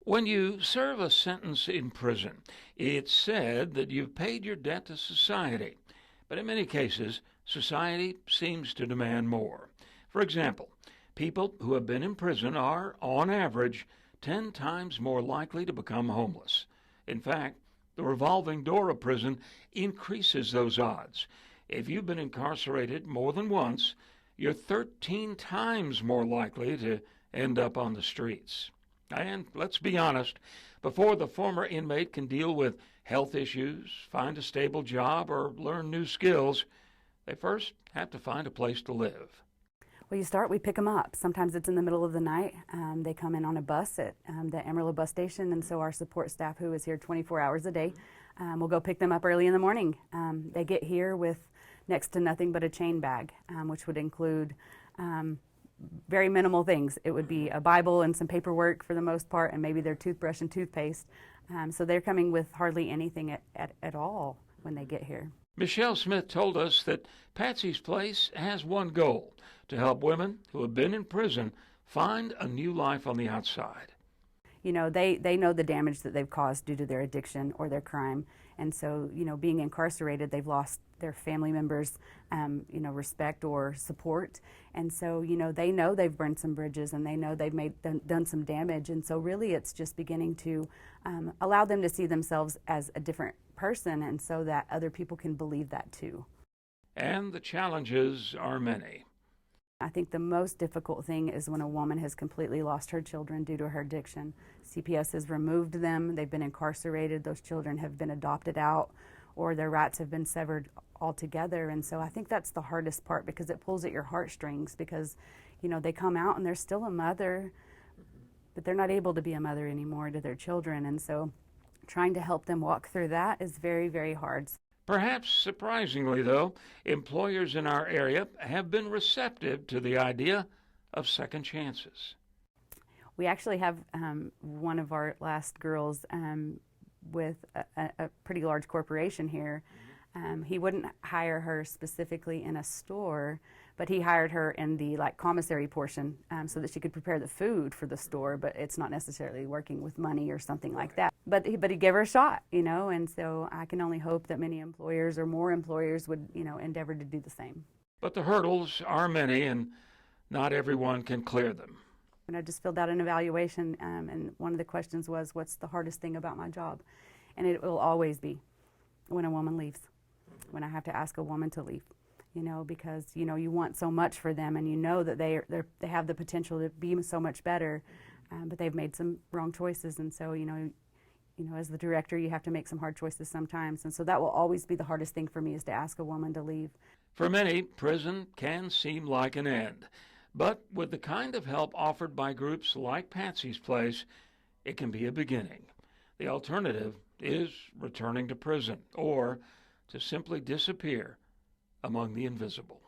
When you serve a sentence in prison, it's said that you've paid your debt to society. But in many cases, society seems to demand more. For example, people who have been in prison are, on average, 10 times more likely to become homeless. In fact, the revolving door of prison increases those odds. If you've been incarcerated more than once, you're 13 times more likely to end up on the streets. And let's be honest, before the former inmate can deal with health issues, find a stable job, or learn new skills, they first have to find a place to live. Well, we pick them up. Sometimes it's in the middle of the night. They come in on a bus at the Amarillo bus station, and so our support staff, who is here 24 hours a day, will go pick them up early in the morning. They get here with next to nothing but a chain bag, which would include very minimal things. It would be a Bible and some paperwork for the most part, and maybe their toothbrush and toothpaste. So they're coming with hardly anything at all when they get here. Michelle Smith told us that Patsy's Place has one goal: to help women who have been in prison find a new life on the outside. You know, they know the damage that they've caused due to their addiction or their crime. And so, being incarcerated, they've lost their family members, respect or support. And so, they know they've burned some bridges, and they know they've done some damage. And so really it's just beginning to allow them to see themselves as a different person, and so that other people can believe that too. And the challenges are many. I think the most difficult thing is when a woman has completely lost her children due to her addiction. CPS has removed them, they've been incarcerated, those children have been adopted out, or their rights have been severed altogether. And so I think that's the hardest part, because it pulls at your heartstrings, because they come out and they're still a mother, but they're not able to be a mother anymore to their children. And so trying to help them walk through that is very, very hard. Perhaps surprisingly, though, employers in our area have been receptive to the idea of second chances. We actually have one of our last girls with a pretty large corporation here. He wouldn't hire her specifically in a store, but he hired her in the commissary portion so that she could prepare the food for the store, but it's not necessarily working with money or something like that. But he gave her a shot, and so I can only hope that many employers or more employers would, endeavor to do the same. But the hurdles are many, and not everyone can clear them. And I just filled out an evaluation, and one of the questions was, what's the hardest thing about my job? And it will always be when a woman leaves, when I have to ask a woman to leave, because, you want so much for them, and that they have the potential to be so much better, but they've made some wrong choices. And so, as the director, you have to make some hard choices sometimes. And so that will always be the hardest thing for me, is to ask a woman to leave. For many, prison can seem like an end. But with the kind of help offered by groups like Patsy's Place, it can be a beginning. The alternative is returning to prison, or to simply disappear among the invisible.